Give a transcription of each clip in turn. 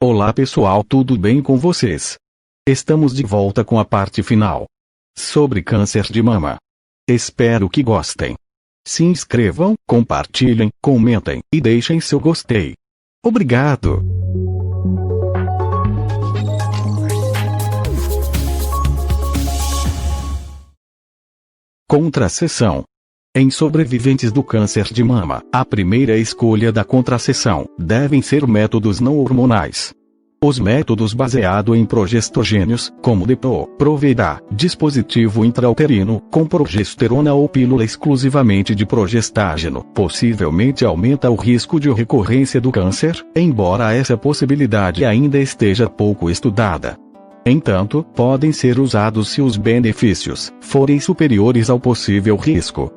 Olá pessoal, tudo bem com vocês? Estamos de volta com a parte final sobre câncer de mama. Espero que gostem. Se inscrevam, compartilhem, comentem e deixem seu gostei. Obrigado! Contracepção. Em sobreviventes do câncer de mama, a primeira escolha da contracepção devem ser métodos não hormonais. Os métodos baseados em progestogênios, como Depo, Provida, dispositivo intrauterino, com progesterona ou pílula exclusivamente de progestágeno, possivelmente aumenta o risco de recorrência do câncer, embora essa possibilidade ainda esteja pouco estudada. Entanto, podem ser usados se os benefícios forem superiores ao possível risco.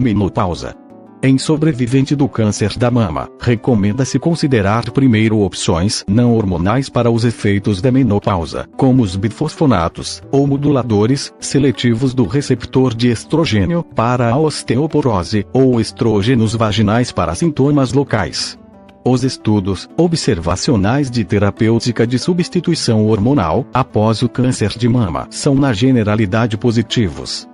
Menopausa. Em sobrevivente do câncer da mama, recomenda-se considerar primeiro opções não hormonais para os efeitos da menopausa, como os bifosfonatos, ou moduladores seletivos do receptor de estrogênio para a osteoporose, ou estrógenos vaginais para sintomas locais. Os estudos observacionais de terapêutica de substituição hormonal após o câncer de mama são na generalidade positivos.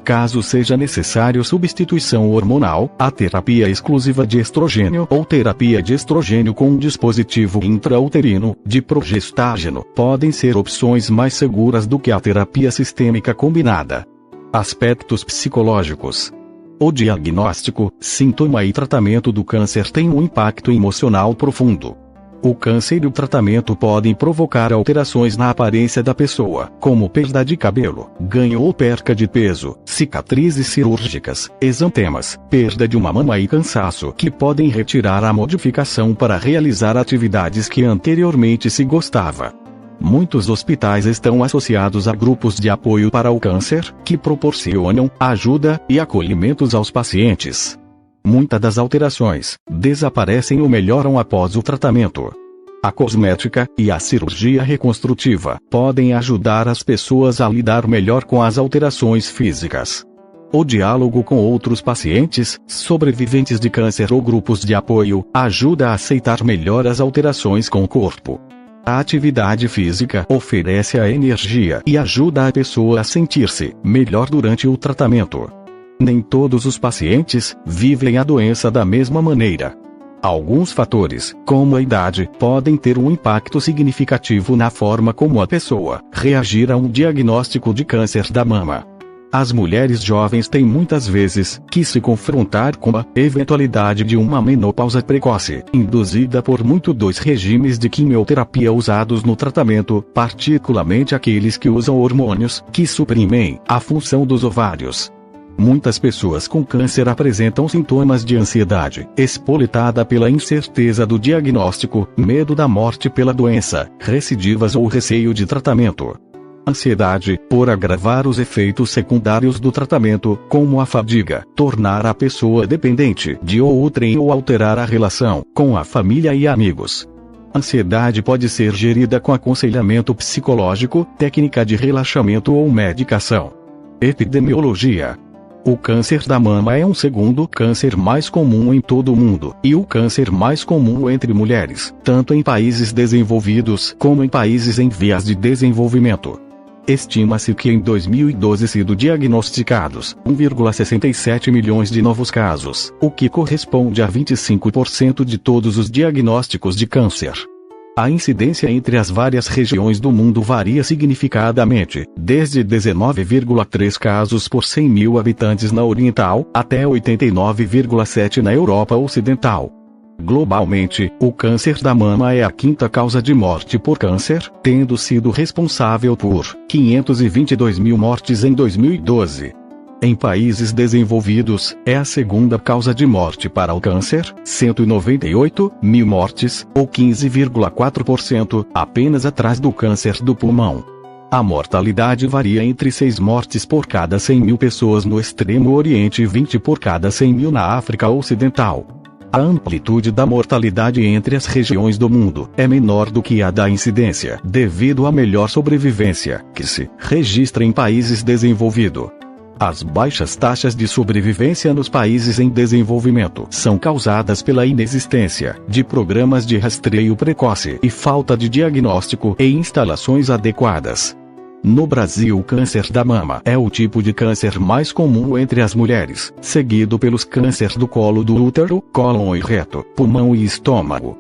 Caso seja necessário substituição hormonal, a terapia exclusiva de estrogênio ou terapia de estrogênio com um dispositivo intrauterino de progestágeno podem ser opções mais seguras do que a terapia sistêmica combinada. Aspectos psicológicos. O diagnóstico, sintoma e tratamento do câncer têm um impacto emocional profundo. O câncer e o tratamento podem provocar alterações na aparência da pessoa, como perda de cabelo, ganho ou perca de peso, cicatrizes cirúrgicas, exantemas, perda de uma mama e cansaço que podem retirar a modificação para realizar atividades que anteriormente se gostava. Muitos hospitais estão associados a grupos de apoio para o câncer, que proporcionam ajuda e acolhimentos aos pacientes. Muitas das alterações desaparecem ou melhoram após o tratamento. A cosmética e a cirurgia reconstrutiva podem ajudar as pessoas a lidar melhor com as alterações físicas. O diálogo com outros pacientes, sobreviventes de câncer ou grupos de apoio, ajuda a aceitar melhor as alterações com o corpo. A atividade física oferece a energia e ajuda a pessoa a sentir-se melhor durante o tratamento. Nem todos os pacientes vivem a doença da mesma maneira. Alguns fatores, como a idade, podem ter um impacto significativo na forma como a pessoa reagir a um diagnóstico de câncer da mama. As mulheres jovens têm muitas vezes que se confrontar com a eventualidade de uma menopausa precoce, induzida por muito dos regimes de quimioterapia usados no tratamento, particularmente aqueles que usam hormônios que suprimem a função dos ovários. Muitas pessoas com câncer apresentam sintomas de ansiedade, expolitada pela incerteza do diagnóstico, medo da morte pela doença, recidivas ou receio de tratamento. Ansiedade, por agravar os efeitos secundários do tratamento, como a fadiga, tornar a pessoa dependente de outrem ou alterar a relação com a família e amigos. Ansiedade pode ser gerida com aconselhamento psicológico, técnica de relaxamento ou medicação. Epidemiologia. O câncer da mama é o segundo câncer mais comum em todo o mundo, e o câncer mais comum entre mulheres, tanto em países desenvolvidos como em países em vias de desenvolvimento. Estima-se que em 2012 sido diagnosticados 1,67 milhões de novos casos, o que corresponde a 25% de todos os diagnósticos de câncer. A incidência entre as várias regiões do mundo varia significadamente, desde 19,3 casos por 100 mil habitantes na Oriental, até 89,7 na Europa Ocidental. Globalmente, o câncer da mama é a quinta causa de morte por câncer, tendo sido responsável por 522 mil mortes em 2012. Em países desenvolvidos, é a segunda causa de morte para o câncer, 198 mil mortes, ou 15,4%, apenas atrás do câncer do pulmão. A mortalidade varia entre 6 mortes por cada 100 mil pessoas no Extremo Oriente e 20 por cada 100 mil na África Ocidental. A amplitude da mortalidade entre as regiões do mundo é menor do que a da incidência, devido à melhor sobrevivência que se registra em países desenvolvidos. As baixas taxas de sobrevivência nos países em desenvolvimento são causadas pela inexistência de programas de rastreio precoce e falta de diagnóstico e instalações adequadas. No Brasil, o câncer da mama é o tipo de câncer mais comum entre as mulheres, seguido pelos cânceres do colo do útero, cólon e reto, pulmão e estômago.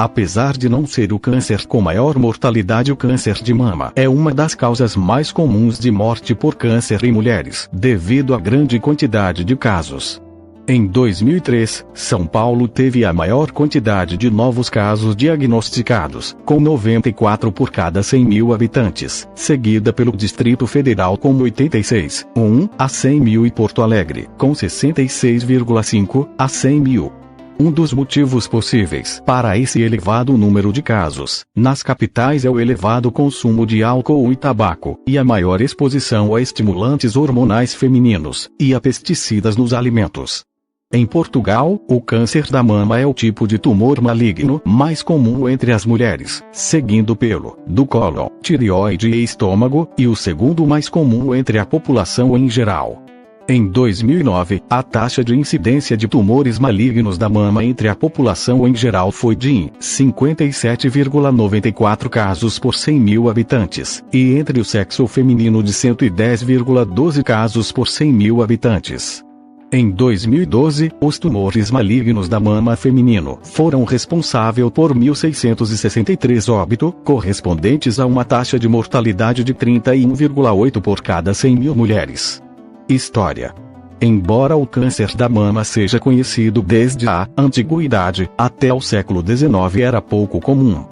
Apesar de não ser o câncer com maior mortalidade, o câncer de mama é uma das causas mais comuns de morte por câncer em mulheres, devido à grande quantidade de casos. Em 2003, São Paulo teve a maior quantidade de novos casos diagnosticados, com 94 por cada 100 mil habitantes, seguida pelo Distrito Federal com 86, 1 a 100 mil, e Porto Alegre, com 66,5 a 100 mil. Um dos motivos possíveis para esse elevado número de casos nas capitais é o elevado consumo de álcool e tabaco, e a maior exposição a estimulantes hormonais femininos e a pesticidas nos alimentos. Em Portugal, o câncer da mama é o tipo de tumor maligno mais comum entre as mulheres, seguindo pelo do cólon, tireoide e estômago, e o segundo mais comum entre a população em geral. Em 2009, a taxa de incidência de tumores malignos da mama entre a população em geral foi de 57,94 casos por 100 mil habitantes, e entre o sexo feminino de 110,12 casos por 100 mil habitantes. Em 2012, os tumores malignos da mama feminino foram responsáveis por 1.663 óbitos, correspondentes a uma taxa de mortalidade de 31,8 por cada 100 mil mulheres. História. Embora o câncer da mama seja conhecido desde a antiguidade, até o século XIX era pouco comum.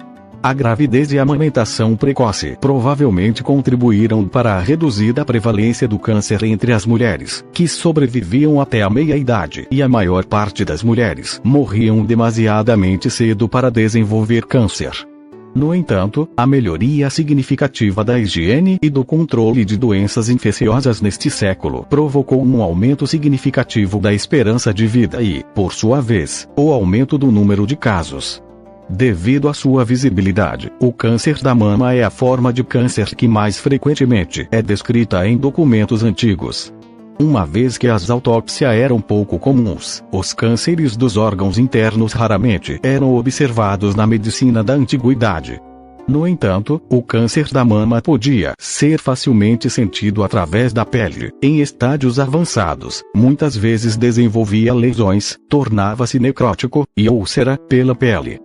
A gravidez e a amamentação precoce provavelmente contribuíram para a reduzida prevalência do câncer entre as mulheres, que sobreviviam até a meia-idade, e a maior parte das mulheres morriam demasiadamente cedo para desenvolver câncer. No entanto, a melhoria significativa da higiene e do controle de doenças infecciosas neste século provocou um aumento significativo da esperança de vida e, por sua vez, o aumento do número de casos. Devido à sua visibilidade, o câncer da mama é a forma de câncer que mais frequentemente é descrita em documentos antigos. Uma vez que as autópsias eram pouco comuns, os cânceres dos órgãos internos raramente eram observados na medicina da antiguidade. No entanto, o câncer da mama podia ser facilmente sentido através da pele. Em estádios avançados, muitas vezes desenvolvia lesões, tornava-se necrótico e úlcera pela pele.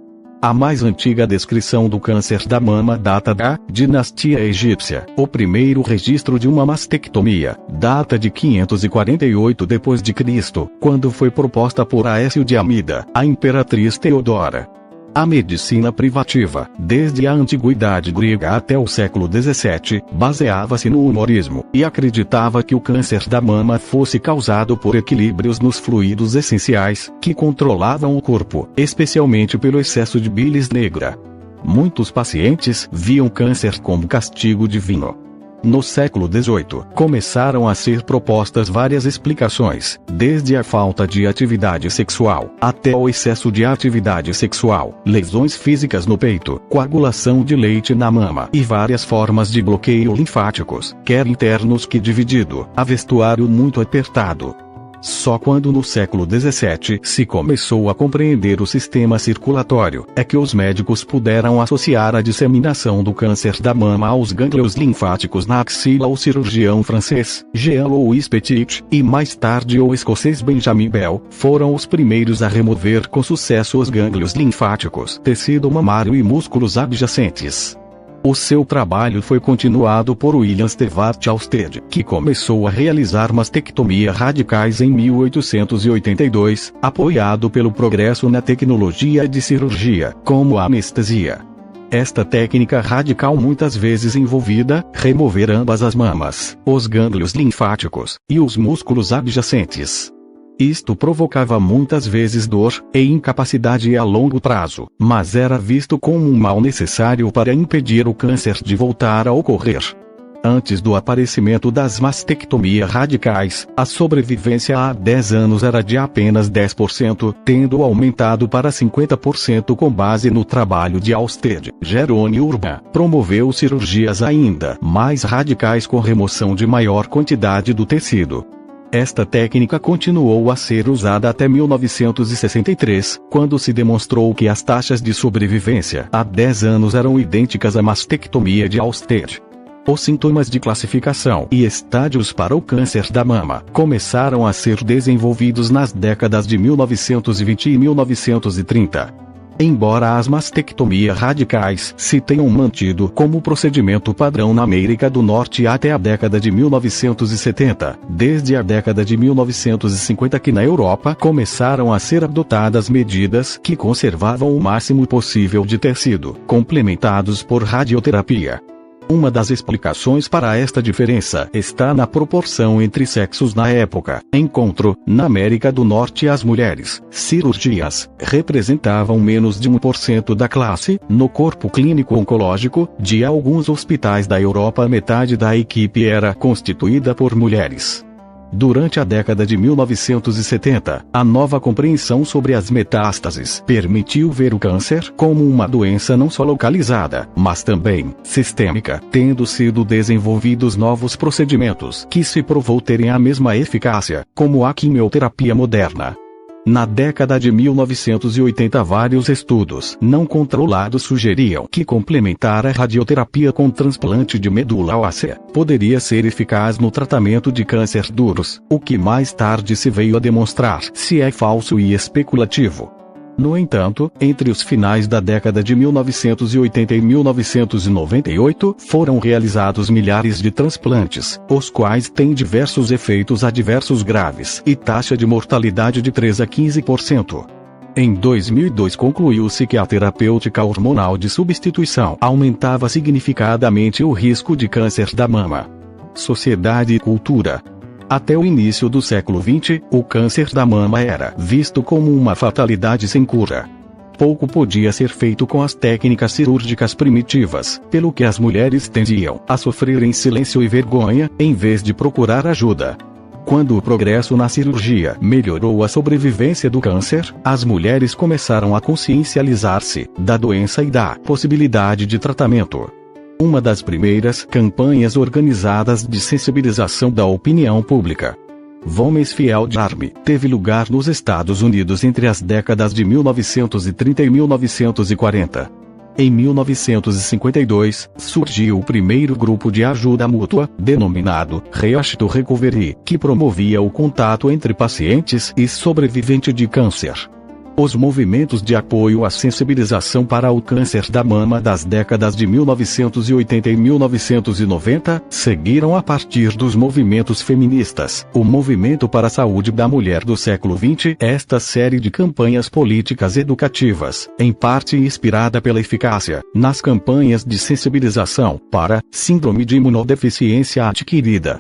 A mais antiga descrição do câncer da mama data da dinastia egípcia. O primeiro registro de uma mastectomia data de 548 d.C., quando foi proposta por Aécio de Amida, a imperatriz Teodora. A medicina privativa, desde a antiguidade grega até o século XVII, baseava-se no humorismo, e acreditava que o câncer da mama fosse causado por equilíbrios nos fluidos essenciais, que controlavam o corpo, especialmente pelo excesso de bilis negra. Muitos pacientes viam câncer como castigo divino. No século XVIII, começaram a ser propostas várias explicações, desde a falta de atividade sexual, até o excesso de atividade sexual, lesões físicas no peito, coagulação de leite na mama e várias formas de bloqueio linfáticos, quer internos que dividido, a vestuário muito apertado. Só quando no século XVII se começou a compreender o sistema circulatório, é que os médicos puderam associar a disseminação do câncer da mama aos gânglios linfáticos na axila. O cirurgião francês, Jean-Louis Petit, e mais tarde o escocês Benjamin Bell, foram os primeiros a remover com sucesso os gânglios linfáticos, tecido mamário e músculos adjacentes. O seu trabalho foi continuado por William Stewart Alsted, que começou a realizar mastectomia radicais em 1882, apoiado pelo progresso na tecnologia de cirurgia, como a anestesia. Esta técnica radical muitas vezes envolvida remover ambas as mamas, os gânglios linfáticos e os músculos adjacentes. Isto provocava muitas vezes dor e incapacidade a longo prazo, mas era visto como um mal necessário para impedir o câncer de voltar a ocorrer. Antes do aparecimento das mastectomias radicais, a sobrevivência há 10 anos era de apenas 10%, tendo aumentado para 50% com base no trabalho de Alsted. Jerome Urban promoveu cirurgias ainda mais radicais com remoção de maior quantidade do tecido. Esta técnica continuou a ser usada até 1963, quando se demonstrou que as taxas de sobrevivência há 10 anos eram idênticas à mastectomia de Alsted. Os sintomas de classificação e estádios para o câncer da mama começaram a ser desenvolvidos nas décadas de 1920 e 1930. Embora as mastectomias radicais se tenham mantido como procedimento padrão na América do Norte até a década de 1970, desde a década de 1950 que na Europa começaram a ser adotadas medidas que conservavam o máximo possível de tecido, complementados por radioterapia. Uma das explicações para esta diferença está na proporção entre sexos na época. Encontro, na América do Norte as mulheres cirurgias representavam menos de 1% da classe. No corpo clínico oncológico de alguns hospitais da Europa, metade da equipe era constituída por mulheres. Durante a década de 1970, a nova compreensão sobre as metástases permitiu ver o câncer como uma doença não só localizada, mas também sistêmica, tendo sido desenvolvidos novos procedimentos que se provou terem a mesma eficácia, como a quimioterapia moderna. Na década de 1980, vários estudos não controlados sugeriam que complementar a radioterapia com transplante de medula óssea poderia ser eficaz no tratamento de câncer duros, o que mais tarde se veio a demonstrar se é falso e especulativo. No entanto, entre os finais da década de 1980 e 1998, foram realizados milhares de transplantes, os quais têm diversos efeitos adversos graves e taxa de mortalidade de 3 a 15%. Em 2002 concluiu-se que a terapêutica hormonal de substituição aumentava significativamente o risco de câncer da mama. Sociedade e cultura. Até o início do século XX, o câncer da mama era visto como uma fatalidade sem cura. Pouco podia ser feito com as técnicas cirúrgicas primitivas, pelo que as mulheres tendiam a sofrer em silêncio e vergonha, em vez de procurar ajuda. Quando o progresso na cirurgia melhorou a sobrevivência do câncer, as mulheres começaram a consciencializar-se da doença e da possibilidade de tratamento. Uma das primeiras campanhas organizadas de sensibilização da opinião pública, Women's Field Army, teve lugar nos Estados Unidos entre as décadas de 1930 e 1940. Em 1952, surgiu o primeiro grupo de ajuda mútua, denominado Reach to Recovery, que promovia o contato entre pacientes e sobreviventes de câncer. Os movimentos de apoio à sensibilização para o câncer da mama das décadas de 1980 e 1990 seguiram a partir dos movimentos feministas, o Movimento para a Saúde da Mulher do século XX. Esta série de campanhas políticas educativas, em parte inspirada pela eficácia nas campanhas de sensibilização para síndrome de imunodeficiência adquirida,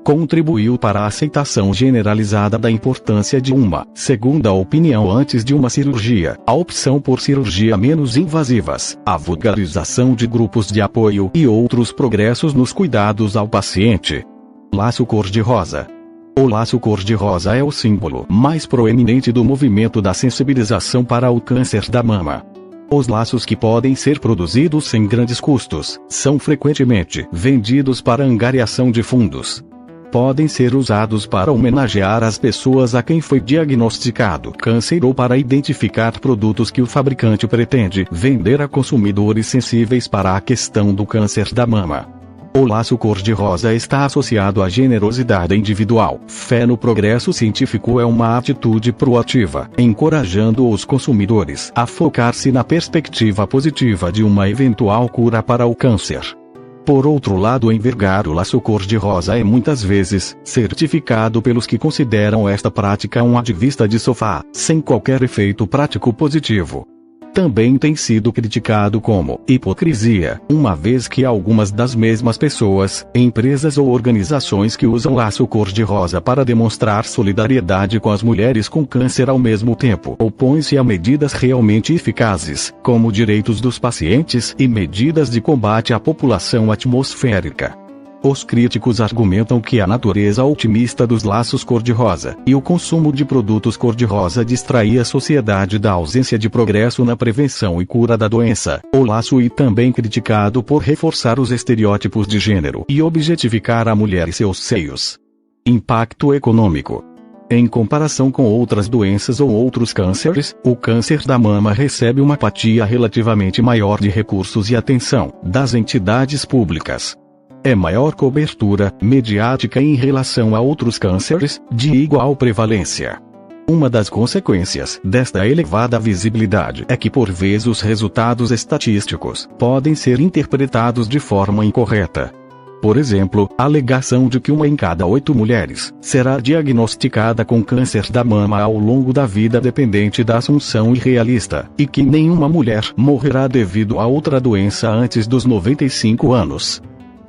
contribuiu para a aceitação generalizada da importância de uma segunda opinião antes de uma cirurgia, a opção por cirurgia menos invasivas, a vulgarização de grupos de apoio e outros progressos nos cuidados ao paciente. Laço cor-de-rosa. O laço cor-de-rosa é o símbolo mais proeminente do movimento da sensibilização para o câncer da mama. Os laços, que podem ser produzidos sem grandes custos, são frequentemente vendidos para angariação de fundos. Podem ser usados para homenagear as pessoas a quem foi diagnosticado câncer ou para identificar produtos que o fabricante pretende vender a consumidores sensíveis para a questão do câncer da mama. O laço cor-de-rosa está associado à generosidade individual. Fé no progresso científico é uma atitude proativa, encorajando os consumidores a focar-se na perspectiva positiva de uma eventual cura para o câncer. Por outro lado, envergar o laço cor-de-rosa é muitas vezes certificado pelos que consideram esta prática um ativista de sofá, sem qualquer efeito prático positivo. Também tem sido criticado como hipocrisia, uma vez que algumas das mesmas pessoas, empresas ou organizações que usam laço cor-de-rosa para demonstrar solidariedade com as mulheres com câncer ao mesmo tempo opõem-se a medidas realmente eficazes, como direitos dos pacientes e medidas de combate à população atmosférica. Os críticos argumentam que a natureza otimista dos laços cor-de-rosa e o consumo de produtos cor-de-rosa distrai a sociedade da ausência de progresso na prevenção e cura da doença. O laço é também criticado por reforçar os estereótipos de gênero e objetificar a mulher e seus seios. Impacto econômico. Em comparação com outras doenças ou outros cânceres, o câncer da mama recebe uma fatia relativamente maior de recursos e atenção das entidades públicas. É maior cobertura mediática em relação a outros cânceres, de igual prevalência. Uma das consequências desta elevada visibilidade é que por vezes os resultados estatísticos podem ser interpretados de forma incorreta. Por exemplo, a alegação de que 1 em cada 8 mulheres será diagnosticada com câncer da mama ao longo da vida dependente da assunção irrealista, e que nenhuma mulher morrerá devido a outra doença antes dos 95 anos.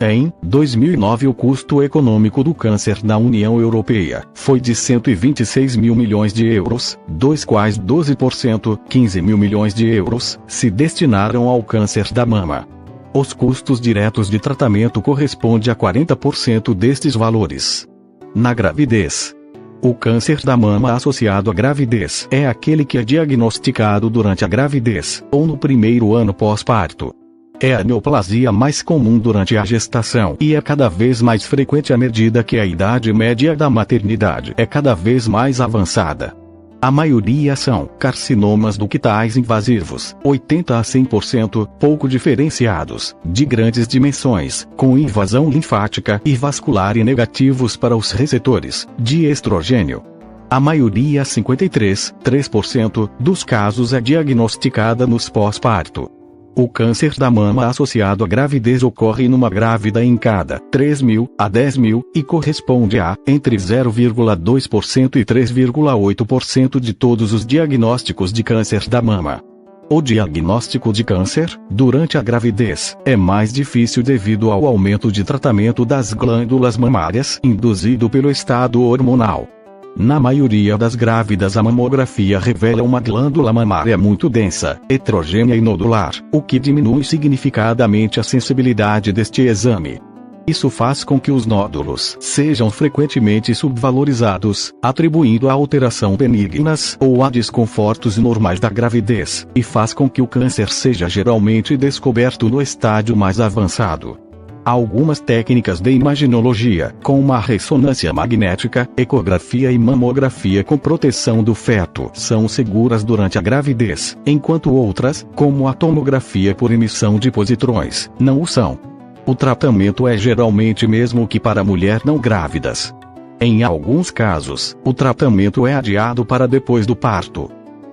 Em 2009 o custo econômico do câncer na União Europeia foi de 126 mil milhões de euros, dos quais 12%, 15 mil milhões de euros, se destinaram ao câncer da mama. Os custos diretos de tratamento correspondem a 40% destes valores. Na gravidez. O câncer da mama associado à gravidez é aquele que é diagnosticado durante a gravidez, ou no primeiro ano pós-parto. É a neoplasia mais comum durante a gestação e é cada vez mais frequente à medida que a idade média da maternidade é cada vez mais avançada. A maioria são carcinomas ductais invasivos, 80 a 100%, pouco diferenciados, de grandes dimensões, com invasão linfática e vascular e negativos para os receptores de estrogênio. A maioria, 53% dos casos é diagnosticada nos pós-parto. O câncer da mama associado à gravidez ocorre numa grávida em cada 3.000 a 10.000 e corresponde a entre 0,2% e 3,8% de todos os diagnósticos de câncer da mama. O diagnóstico de câncer, durante a gravidez, é mais difícil devido ao aumento de tratamento das glândulas mamárias induzido pelo estado hormonal. Na maioria das grávidas a mamografia revela uma glândula mamária muito densa, heterogênea e nodular, o que diminui significativamente a sensibilidade deste exame. Isso faz com que os nódulos sejam frequentemente subvalorizados, atribuindo a alteração benignas ou a desconfortos normais da gravidez, e faz com que o câncer seja geralmente descoberto no estádio mais avançado. Algumas técnicas de imaginologia, como a ressonância magnética, ecografia e mamografia com proteção do feto, são seguras durante a gravidez, enquanto outras, como a tomografia por emissão de positrões, não o são. O tratamento é geralmente mesmo que para mulheres não grávidas. Em alguns casos, o tratamento é adiado para depois do parto.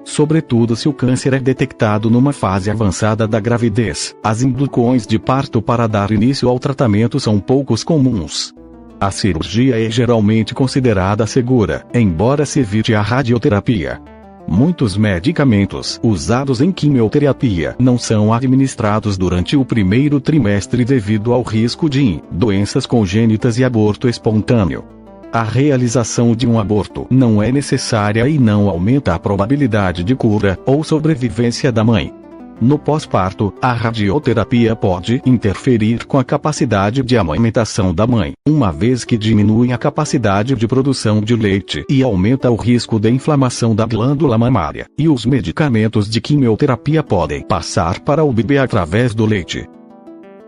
Sobretudo se o câncer é detectado numa fase avançada da gravidez, as induções de parto para dar início ao tratamento são poucos comuns. A cirurgia é geralmente considerada segura, embora se evite a radioterapia. Muitos medicamentos usados em quimioterapia não são administrados durante o primeiro trimestre devido ao risco de doenças congênitas e aborto espontâneo. A realização de um aborto não é necessária e não aumenta a probabilidade de cura ou sobrevivência da mãe. No pós-parto, a radioterapia pode interferir com a capacidade de amamentação da mãe, uma vez que diminui a capacidade de produção de leite e aumenta o risco de inflamação da glândula mamária, e os medicamentos de quimioterapia podem passar para o bebê através do leite.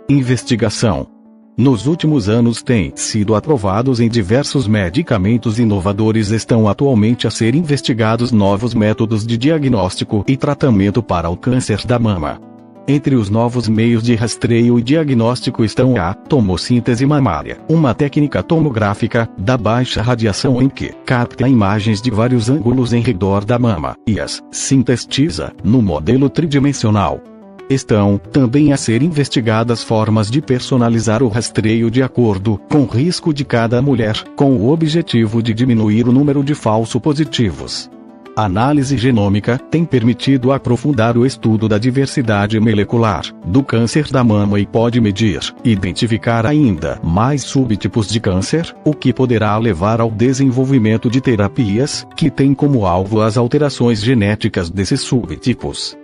Investigação. Nos últimos anos têm sido aprovados em diversos medicamentos inovadores. Estão atualmente a ser investigados novos métodos de diagnóstico e tratamento para o câncer da mama. Entre os novos meios de rastreio e diagnóstico estão a tomossíntese mamária, uma técnica tomográfica da baixa radiação em que capta imagens de vários ângulos em redor da mama e as sintetiza no modelo tridimensional. Estão também a ser investigadas formas de personalizar o rastreio de acordo com o risco de cada mulher, com o objetivo de diminuir o número de falsos positivos. A análise genômica tem permitido aprofundar o estudo da diversidade molecular do câncer da mama e pode medir e identificar ainda mais subtipos de câncer, o que poderá levar ao desenvolvimento de terapias que têm como alvo as alterações genéticas desses subtipos.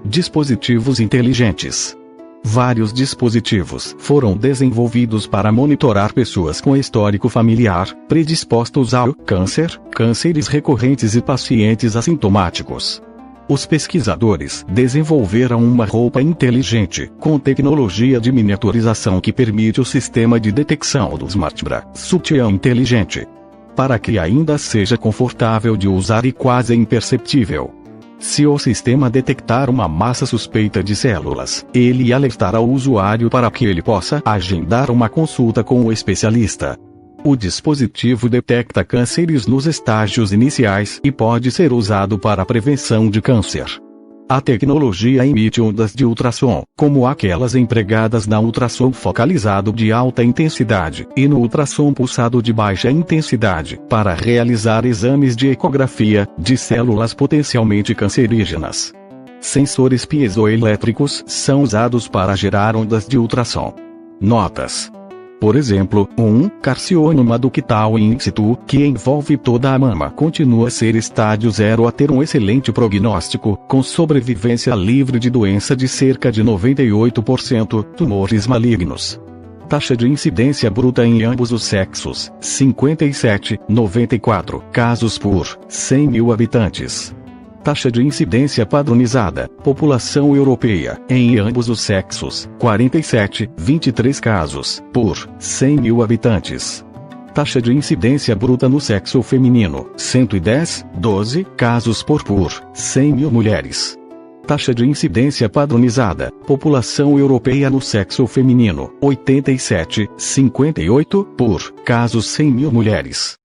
Dispositivos inteligentes. Vários dispositivos foram desenvolvidos para monitorar pessoas com histórico familiar, predispostos ao câncer, cânceres recorrentes e pacientes assintomáticos. Os pesquisadores desenvolveram uma roupa inteligente, com tecnologia de miniaturização que permite o sistema de detecção do Smart Bra, sutiã inteligente, para que ainda seja confortável de usar e quase imperceptível. Se o sistema detectar uma massa suspeita de células, ele alertará o usuário para que ele possa agendar uma consulta com o especialista. O dispositivo detecta cânceres nos estágios iniciais e pode ser usado para a prevenção de câncer. A tecnologia emite ondas de ultrassom, como aquelas empregadas na ultrassom focalizado de alta intensidade e no ultrassom pulsado de baixa intensidade, para realizar exames de ecografia de células potencialmente cancerígenas. Sensores piezoelétricos são usados para gerar ondas de ultrassom. Notas. Por exemplo, um carcinoma ductal in situ, que envolve toda a mama, continua a ser estágio 0 a ter um excelente prognóstico, com sobrevivência livre de doença de cerca de 98%, tumores malignos. Taxa de incidência bruta em ambos os sexos, 57,94 casos por 100 mil habitantes. Taxa de incidência padronizada, população europeia, em ambos os sexos, 47,23 casos, por 100 mil habitantes. Taxa de incidência bruta no sexo feminino, 110,12 casos por 100 mil mulheres. Taxa de incidência padronizada, população europeia no sexo feminino, 87,58 por casos 100 mil mulheres.